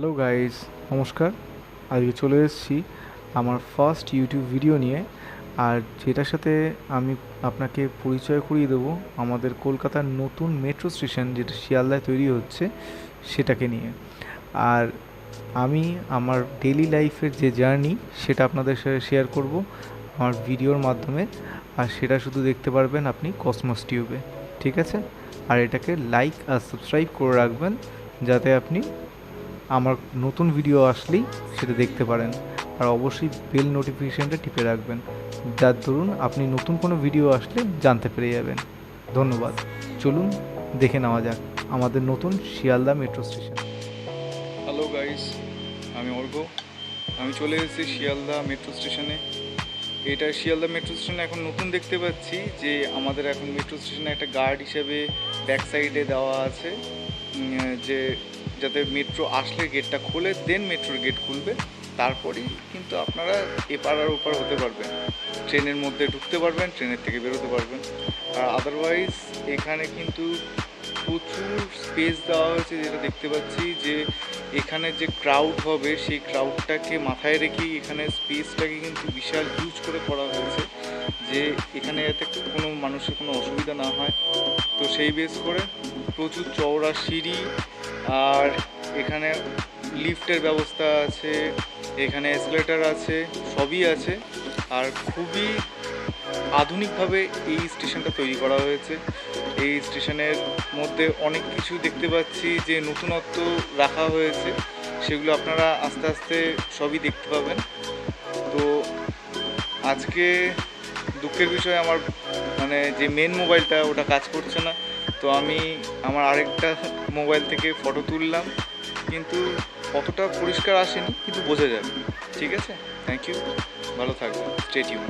Hello guys, নমস্কার। আজকে চলে এসেছি আমার ফার্স্ট ইউটিউব ভিডিও নিয়ে। আর যেটার সাথে আমি আপনাকে পরিচয় করিয়ে দেবো আমাদের কলকাতার নতুন মেট্রো স্টেশন যেটা শিয়ালদায় তৈরি হচ্ছে সেটাকে নিয়ে। আর আমি আমার ডেইলি লাইফের যে জার্নি সেটা আপনাদের সাথে শেয়ার করব আমার ভিডিওর মাধ্যমে। আর সেটা শুধু দেখতে পারবেন আপনি কসমস টিউবে, ঠিক আছে? আর এটাকে লাইক আর সাবস্ক্রাইব করে রাখবেন যাতে আপনি আমার নতুন ভিডিও আসলেই সেটা দেখতে পারেন। আর অবশ্যই বেল নোটিফিকেশানটা টিপে রাখবেন, যার দরুন আপনি নতুন কোনো ভিডিও আসলে জানতে পেরে যাবেন। ধন্যবাদ। চলুন দেখে নেওয়া যাক আমাদের নতুন Sealdah metro station. Hello guys, আমি অর্ঘ। আমি চলে এসেছি শিয়ালদা মেট্রো স্টেশনে। এটা শিয়ালদা মেট্রো স্টেশনে এখন নতুন দেখতে পাচ্ছি যে আমাদের এখন মেট্রো স্টেশনে একটা গার্ড হিসেবে ব্যাক সাইডে দেওয়া আছে, যে যাতে মেট্রো আসলে গেটটা খোলে, দেন মেট্রোর গেট খুলবে, তারপরেই কিন্তু আপনারা এপার আর ওপার হতে পারবেন, ট্রেনের মধ্যে ঢুকতে পারবেন, ট্রেনের থেকে বেরোতে পারবেন। আর আদারওয়াইজ এখানে কিন্তু প্রচুর স্পেস দেওয়া হয়েছে, যেটা দেখতে পাচ্ছি যে এখানে যে ক্রাউড হবে সেই ক্রাউডটাকে মাথায় রেখেই এখানে স্পেসটাকে কিন্তু বিশাল হিউজ করে করা হয়েছে, যে এখানে যাতে কোনো মানুষের কোনো অসুবিধা না হয়। তো সেই বেস করে প্রচুর চওড়া সিঁড়ি, আর এখানে লিফটের ব্যবস্থা আছে, এখানে এসকেলেটার আছে, সবই আছে। আর খুবই আধুনিকভাবে এই স্টেশনটা তৈরি করা হয়েছে। এই স্টেশনের মধ্যে অনেক কিছু দেখতে পাচ্ছি যে নতুনত্ব রাখা হয়েছে, সেগুলো আপনারা আস্তে আস্তে সবই দেখতে পাবেন। তো আজকে দুঃখের বিষয়, আমার মানে যে মেন মোবাইলটা ওটা কাজ করছে না, তো আমি আমার আরেকটা মোবাইল থেকে ফটো তুললাম, কিন্তু কতটা পরিষ্কার আসেনি, কিন্তু বোঝা যাবে। ঠিক আছে, থ্যাংক ইউ, ভালো থাকবেন, স্টে টিউন।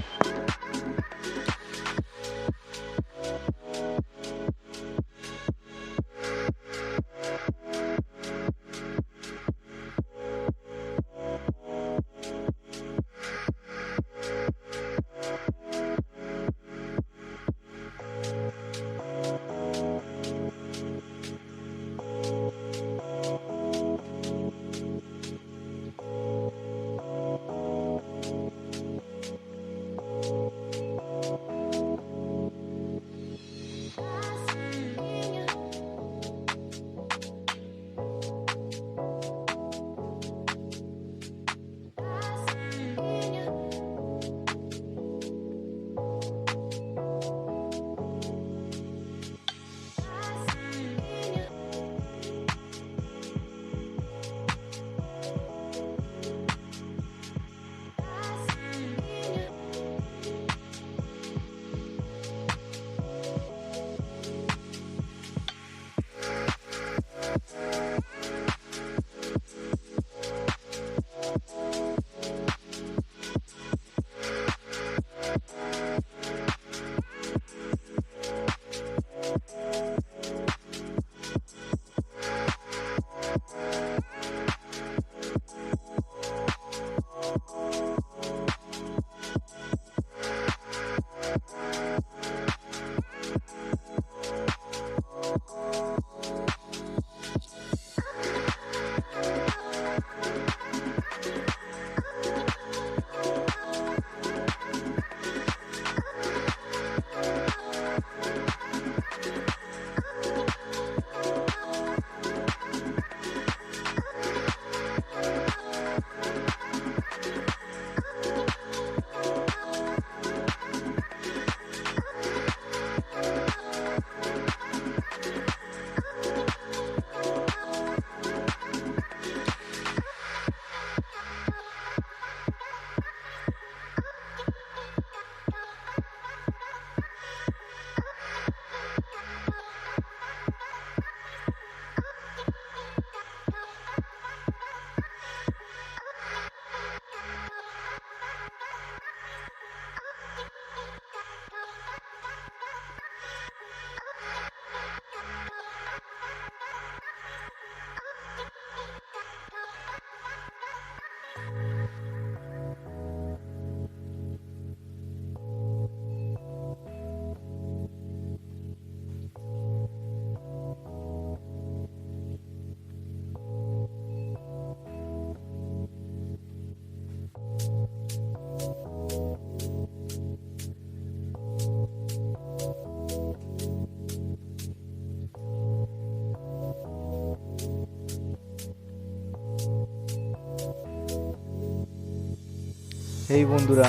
এই বন্ধুরা,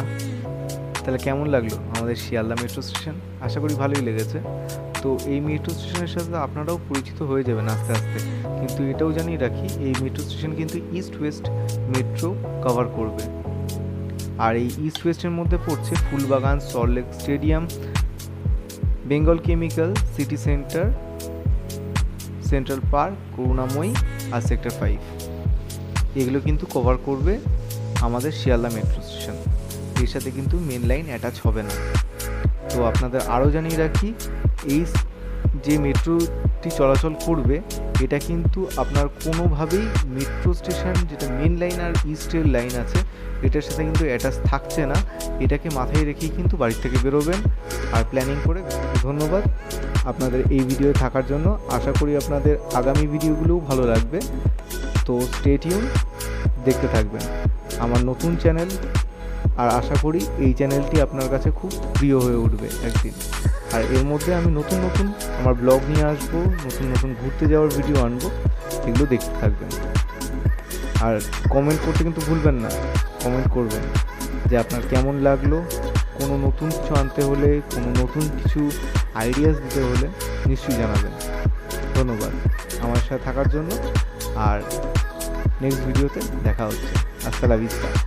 তাহলে কেমন লাগলো আমাদের শিয়ালদা মেট্রো স্টেশন? আশা করি ভালোই লেগেছে। তো এই মেট্রো স্টেশনের সাথে আপনারাও পরিচিত হয়ে যাবেন আস্তে আস্তে। কিন্তু এটাও জানিয়ে রাখি, এই মেট্রো স্টেশন কিন্তু ইস্ট ওয়েস্ট মেট্রো কভার করবে। আর এই ইস্ট ওয়েস্টের মধ্যে পড়ছে Phoolbagan, Salt Lake Stadium, Bengal Chemical, City Centre, Central Park, Karunamoyee আর সেক্টর 5। এগুলো কিন্তু কভার করবে আমাদের শিয়ালদা মেট্রো স্টেশন। এর সাথে কিন্তু মেন লাইন অ্যাটাচ হবে না। তো আপনাদের আরও জানিয়ে রাখি, এই যে মেট্রোটি চলাচল করবে এটা কিন্তু আপনার কোনোভাবেই মেট্রো স্টেশন যেটা মেন লাইন আর ইস্টের লাইন আছে এটার সাথে কিন্তু অ্যাটাচ থাকছে না। এটাকে মাথায় রেখেই কিন্তু বাড়ি থেকে বেরোবেন আর প্ল্যানিং করে। ধন্যবাদ আপনাদের এই ভিডিও থাকার জন্য। আশা করি আপনাদের আগামী ভিডিওগুলোও ভালো লাগবে। তো স্টে টিউন, দেখতে থাকবেন আমার নতুন চ্যানেল। আর আশা করি এই চ্যানেলটি আপনার কাছে খুব প্রিয় হয়ে উঠবে একদিন। আর এর মধ্যে আমি নতুন নতুন আমার ব্লগ নিয়ে আসবো, নতুন নতুন ঘুরতে যাওয়ার ভিডিও আনবো, এগুলো দেখতে থাকবেন। আর কমেন্ট করতে কিন্তু ভুলবেন না, কমেন্ট করবেন যে আপনার কেমন লাগলো। কোনো নতুন কিছু আনতে হলে, কোনো নতুন কিছু আইডিয়াস দিতে হলে নিশ্চয়ই জানাবেন। ধন্যবাদ আমার সাথে থাকার জন্য। আর নেক্সট ভিডিওতে দেখা হচ্ছে। আসসালামু আলাইকুম।